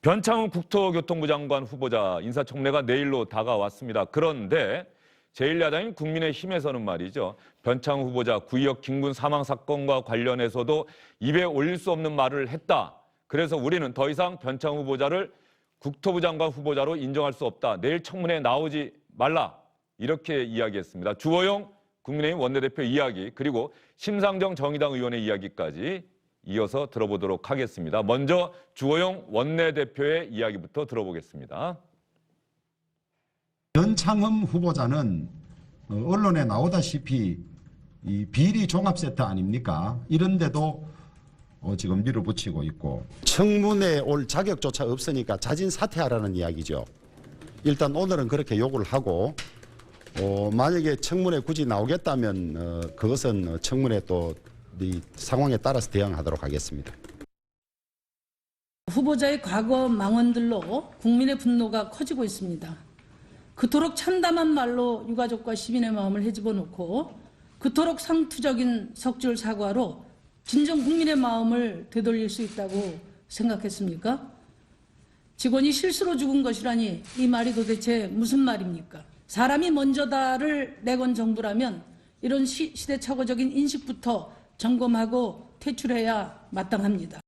변창흠 국토교통부 장관 후보자 인사청문회가 내일로 다가왔습니다. 그런데 제1야당인 국민의힘에서는 말이죠. 변창흠 후보자 구의역 김군 사망 사건과 관련해서도 입에 올릴 수 없는 말을 했다. 그래서 우리는 더 이상 변창흠 후보자를 국토부 장관 후보자로 인정할 수 없다. 내일 청문회에 나오지 말라. 이렇게 이야기했습니다. 주호영 국민의힘 원내대표 이야기 그리고 심상정 정의당 의원의 이야기까지 이어서 들어보도록 하겠습니다. 먼저 주호영 원내대표의 이야기부터 들어보겠습니다. 변창흠 후보자는 언론에 나오다시피 이 비리 종합 세트 아닙니까? 이런데도 지금 밀어붙이고 있고 청문회에 올 자격조차 없으니까 자진 사퇴하라는 이야기죠. 일단 오늘은 그렇게 요구를 하고 만약에 청문회 굳이 나오겠다면 그것은 청문회 또 이 상황에 따라서 대응하도록 하겠습니다. 후보자의 과거 망언들로 국민의 분노가 커지고 있습니다. 그토록 참담한 말로 유가족과 시민의 마음을 헤집어 놓고 그토록 상투적인 석줄 사과로 진정 국민의 마음을 되돌릴 수 있다고 생각했습니까? 직원이 실수로 죽은 것이라니 이 말이 도대체 무슨 말입니까? 사람이 먼저다를 내건 정부라면 이런 시대착오적인 인식부터 점검하고 퇴출해야 마땅합니다.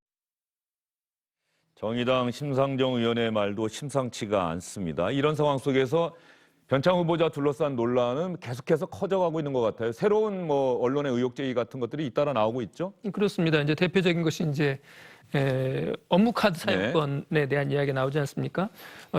정의당 심상정 의원의 말도 심상치가 않습니다. 이런 상황 속에서 변창흠 후보자 둘러싼 논란은 계속해서 커져가고 있는 것 같아요. 새로운 언론의 의혹 제기 같은 것들이 잇따라 나오고 있죠. 그렇습니다. 이제 대표적인 것이 이제 업무 카드 사용권에 대한 이야기가 나오지 않습니까?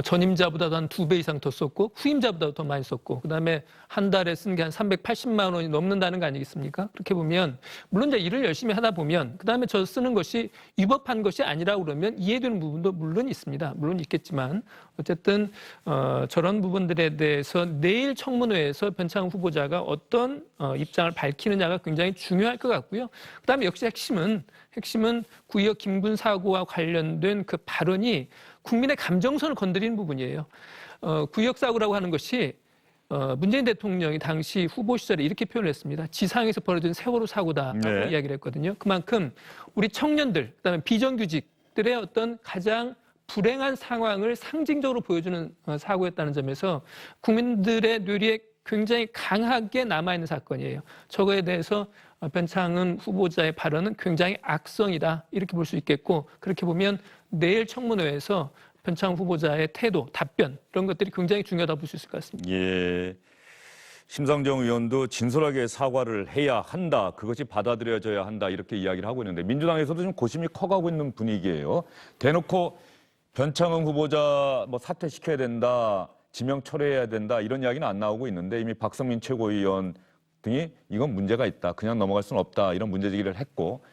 전임자보다도 한 2배 이상 더 썼고 후임자보다도 더 많이 썼고 그다음에 한 달에 쓴 게 한 380만 원이 넘는다는 거 아니겠습니까? 그렇게 보면 물론 이제 일을 열심히 하다 보면 그다음에 저 쓰는 것이 위법한 것이 아니라고 그러면 이해되는 부분도 물론 있습니다. 물론 있겠지만 어쨌든 저런 부분들에 대해서 내일 청문회에서 변창흠 후보자가 어떤 입장을 밝히느냐가 굉장히 중요할 것 같고요. 그다음에 역시 핵심은 구의역 김군 사고와 관련된 그 발언이 국민의 감정선을 건드리는 부분이에요. 구의역 사고라고 하는 것이 문재인 대통령이 당시 후보 시절에 이렇게 표현을 했습니다. 지상에서 벌어진 세월호 사고다라고 이야기를 했거든요. 그만큼 우리 청년들, 그다음에 비정규직들의 어떤 가장 불행한 상황을 상징적으로 보여주는 사고였다는 점에서 국민들의 뇌리에 굉장히 강하게 남아있는 사건이에요. 저거에 대해서 변창흠 후보자의 발언은 굉장히 악성이다 이렇게 볼 수 있겠고 그렇게 보면 내일 청문회에서 변창흠 후보자의 태도, 답변 이런 것들이 굉장히 중요하다고 볼 수 있을 것 같습니다. 예, 심상정 의원도 진솔하게 사과를 해야 한다. 그것이 받아들여져야 한다. 이렇게 이야기를 하고 있는데 민주당에서도 좀 고심이 커가고 있는 분위기예요. 대놓고 변창흠 후보자 사퇴시켜야 된다. 지명 철회해야 된다. 이런 이야기는 안 나오고 있는데 이미 박성민 최고위원 등이 이건 문제가 있다. 그냥 넘어갈 수는 없다. 이런 문제 제기를 했고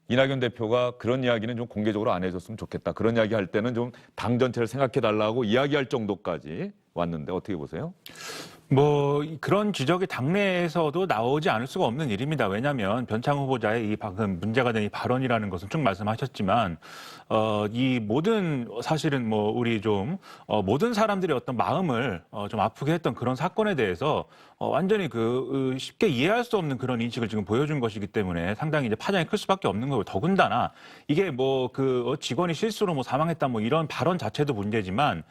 이낙연 대표가 그런 이야기는 좀 공개적으로 안 해줬으면 좋겠다. 그런 이야기 할 때는 좀 당 전체를 생각해달라고 이야기할 정도까지 왔는데 어떻게 보세요? 그런 지적이 당내에서도 나오지 않을 수가 없는 일입니다. 왜냐하면 변창흠 후보자의 이 방금 문제가 된 이 발언이라는 것은 쭉 말씀하셨지만 이 모든 사실은 우리 좀 모든 사람들의 어떤 마음을 좀 아프게 했던 그런 사건에 대해서 완전히 쉽게 이해할 수 없는 그런 인식을 지금 보여준 것이기 때문에 상당히 이제 파장이 클 수밖에 없는 거고 더군다나 이게 직원이 실수로 사망했다 이런 발언 자체도 문제지만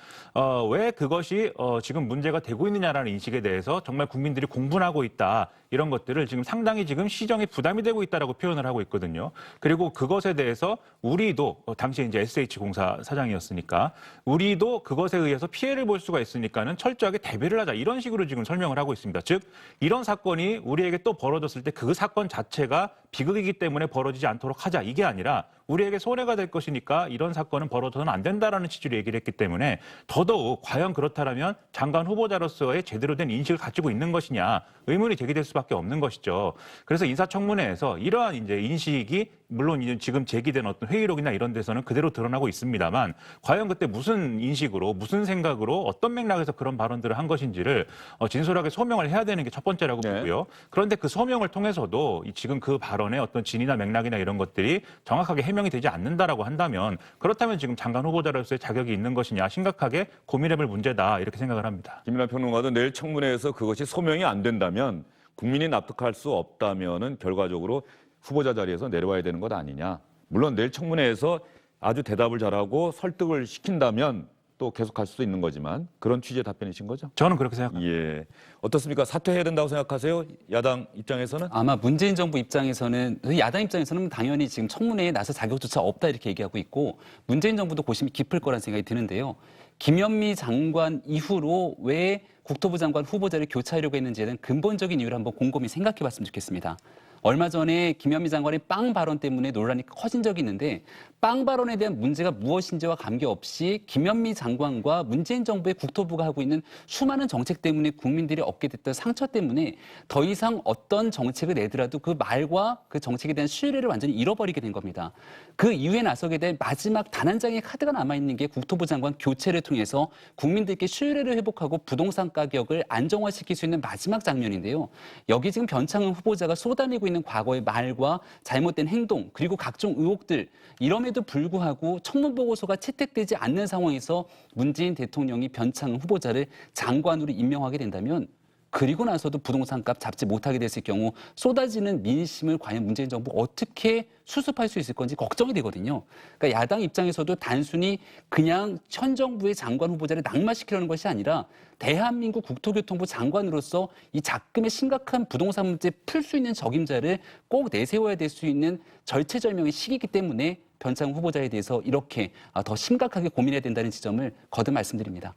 왜 그것이 지금 문제가 되고 있느냐라는 인식에 대해서 정말 국민들이 공분하고 있다. 이런 것들을 지금 상당히 지금 시정에 부담이 되고 있다라고 표현을 하고 있거든요. 그리고 그것에 대해서 우리도 당시에 이제 SH공사 사장이었으니까 우리도 그것에 의해서 피해를 볼 수가 있으니까는 철저하게 대비를 하자 이런 식으로 지금 설명을 하고 있습니다. 즉 이런 사건이 우리에게 또 벌어졌을 때 그 사건 자체가 비극이기 때문에 벌어지지 않도록 하자 이게 아니라 우리에게 손해가 될 것이니까 이런 사건은 벌어져서는 안 된다라는 취지로 얘기를 했기 때문에 더더욱 과연 그렇다면 장관 후보자로서의 제대로 된 인식을 가지고 있는 것이냐 의문이 제기될 수밖에 없는 것이죠. 그래서 인사청문회에서 이러한 이제 인식이 물론 이제 지금 제기된 어떤 회의록이나 이런 데서는 그대로 드러나고 있습니다만 과연 그때 무슨 인식으로 무슨 생각으로 어떤 맥락에서 그런 발언들을 한 것인지를 진솔하게 소명을 해야 되는 게 첫 번째라고 보고요. 그런데 그 소명을 통해서도 지금 그 발언의 어떤 진위나 맥락이나 이런 것들이 정확하게 해명이 되지 않는다라고 한다면 그렇다면 지금 장관 후보자로서의 자격이 있는 것이냐 심각하게 고민해볼 문제다 이렇게 생각을 합니다. 김민하 평론가도 내일 청문회에서 그것이 소명이 안 된다면 국민이 납득할 수 없다면은 결과적으로 후보자 자리에서 내려와야 되는 것 아니냐. 물론 내일 청문회에서 아주 대답을 잘하고 설득을 시킨다면 또 계속 갈 수도 있는 거지만 그런 취지의 답변이신 거죠? 저는 그렇게 생각합니다. 예. 어떻습니까? 사퇴해야 된다고 생각하세요? 야당 입장에서는? 아마 문재인 정부 입장에서는 야당 입장에서는 당연히 지금 청문회에 나설 자격조차 없다 이렇게 얘기하고 있고 문재인 정부도 고심이 깊을 거란 생각이 드는데요. 김현미 장관 이후로 왜 국토부 장관 후보자를 교체하려고 했는지에 대한 근본적인 이유를 한번 곰곰이 생각해 봤으면 좋겠습니다. 얼마 전에 김현미 장관의 빵 발언 때문에 논란이 커진 적이 있는데 빵 발언에 대한 문제가 무엇인지와 관계없이 김현미 장관과 문재인 정부의 국토부가 하고 있는 수많은 정책 때문에 국민들이 얻게 됐던 상처 때문에 더 이상 어떤 정책을 내더라도 그 말과 그 정책에 대한 신뢰를 완전히 잃어버리게 된 겁니다. 그 이후에 나서게 된 마지막 단 한 장의 카드가 남아있는 게 국토부 장관 교체를 통해서 국민들께 신뢰를 회복하고 부동산 가격을 안정화시킬 수 있는 마지막 장면인데요. 여기 지금 변창흠 후보자가 쏟아내고 있는 과거의 말과 잘못된 행동 그리고 각종 의혹들 이럼에도 불구하고 청문보고서가 채택되지 않는 상황에서 문재인 대통령이 변창흠 후보자를 장관으로 임명하게 된다면 그리고 나서도 부동산값 잡지 못하게 됐을 경우 쏟아지는 민심을 과연 문재인 정부 어떻게 수습할 수 있을 건지 걱정이 되거든요. 그러니까 야당 입장에서도 단순히 그냥 현 정부의 장관 후보자를 낙마시키려는 것이 아니라 대한민국 국토교통부 장관으로서 이 작금의 심각한 부동산 문제 풀 수 있는 적임자를 꼭 내세워야 될 수 있는 절체절명의 시기이기 때문에 변창흠 후보자에 대해서 이렇게 더 심각하게 고민해야 된다는 지점을 거듭 말씀드립니다.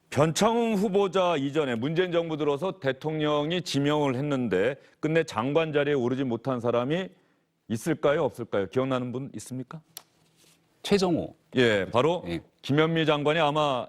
변창흠 후보자 이전에 문재인 정부 들어서 대통령이 지명을 했는데 끝내 장관 자리에 오르지 못한 사람이 있을까요? 없을까요? 기억나는 분 있습니까? 최정호. 예, 바로 예. 김현미 장관이 아마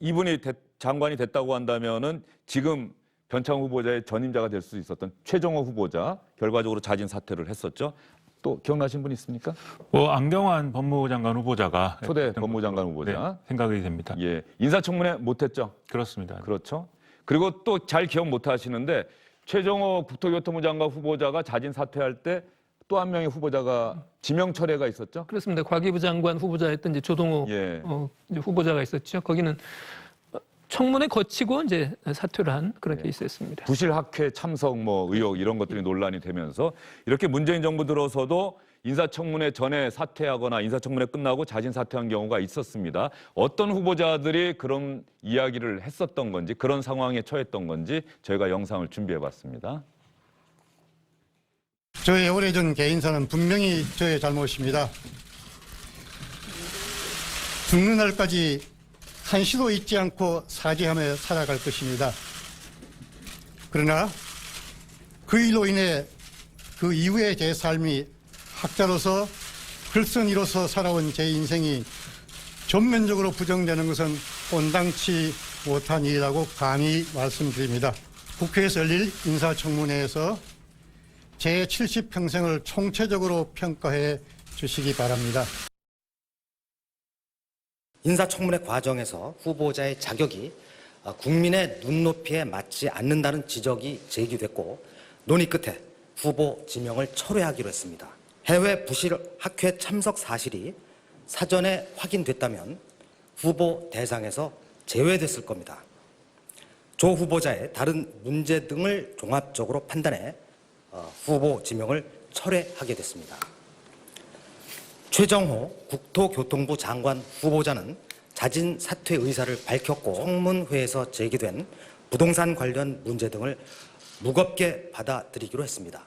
이분이 장관이 됐다고 한다면은 지금 변창흠 후보자의 전임자가 될 수 있었던 최정호 후보자 결과적으로 자진 사퇴를 했었죠. 또 기억나신 분 있습니까? 안경환 법무부 장관 후보자가 초대 법무부 장관 후보자. 네, 생각이 됩니다. 예, 인사청문회 못했죠. 그렇습니다. 그렇죠. 그리고 또 잘 기억 못 하시는데 최정호 국토교통부 장관 후보자가 자진 사퇴할 때 또 한 명의 후보자가 지명 철회가 있었죠. 그렇습니다. 과기부 장관 후보자였던 이제 조동호 예. 이제 후보자가 있었죠. 거기는 청문회 거치고 이제 사퇴를 한 그런 케이스였습니다. 부실 학회 참석 뭐 의혹 이런 것들이 논란이 되면서 이렇게 문재인 정부 들어서도 인사청문회 전에 사퇴하거나 인사청문회 끝나고 자진 사퇴한 경우가 있었습니다. 어떤 후보자들이 그런 이야기를 했었던 건지 그런 상황에 처했던 건지 저희가 영상을 준비해 봤습니다. 저의 오래전 개인사는 분명히 저의 잘못입니다. 죽는 날까지 한시도 잊지 않고 사죄하며 살아갈 것입니다. 그러나 그 일로 인해 그 이후의 제 삶이 학자로서 글쓴이로서 살아온 제 인생이 전면적으로 부정되는 것은 온당치 못한 일이라고 감히 말씀드립니다. 국회에서 열릴 인사청문회에서 제 70평생을 총체적으로 평가해 주시기 바랍니다. 인사청문회 과정에서 후보자의 자격이 국민의 눈높이에 맞지 않는다는 지적이 제기됐고 논의 끝에 후보 지명을 철회하기로 했습니다. 해외 부실 학회 참석 사실이 사전에 확인됐다면 후보 대상에서 제외됐을 겁니다. 조 후보자의 다른 문제 등을 종합적으로 판단해 후보 지명을 철회하게 됐습니다. 최정호 국토교통부 장관 후보자는 자진 사퇴 의사를 밝혔고 청문회에서 제기된 부동산 관련 문제 등을 무겁게 받아들이기로 했습니다.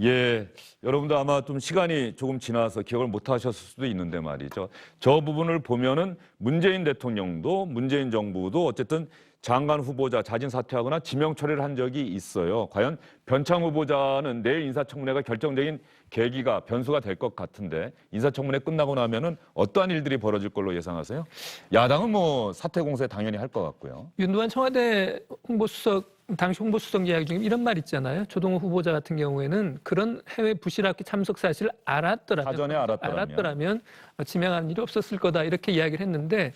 예, 여러분도 아마 좀 시간이 조금 지나서 기억을 못 하셨을 수도 있는데 말이죠. 저 부분을 보면은 문재인 대통령도 문재인 정부도 어쨌든 장관 후보자 자진 사퇴하거나 지명 철회를 한 적이 있어요. 과연 변창 후보자는 내일 인사청문회가 결정적인 계기가 변수가 될 것 같은데 인사청문회 끝나고 나면은 어떠한 일들이 벌어질 걸로 예상하세요? 야당은 뭐 사퇴 공세 당연히 할 것 같고요. 윤두환 청와대 홍보수석 당시 홍보수석 이야기 중에 이런 말 있잖아요. 조동호 후보자 같은 경우에는 그런 해외 부실학회 참석 사실을 사전에 알았더라면 지명하는 일이 없었을 거다 이렇게 이야기를 했는데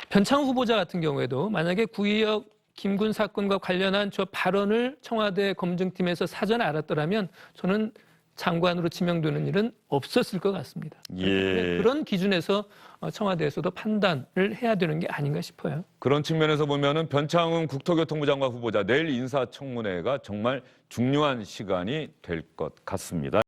변창 후보자 같은 경우에도 만약에 구의역 김군 사건과 관련한 저 발언을 청와대 검증팀에서 사전에 알았더라면 저는 장관으로 지명되는 일은 없었을 것 같습니다. 예. 그런 기준에서 청와대에서도 판단을 해야 되는 게 아닌가 싶어요. 그런 측면에서 보면은 변창흠 국토교통부 장관 후보자 내일 인사청문회가 정말 중요한 시간이 될 것 같습니다.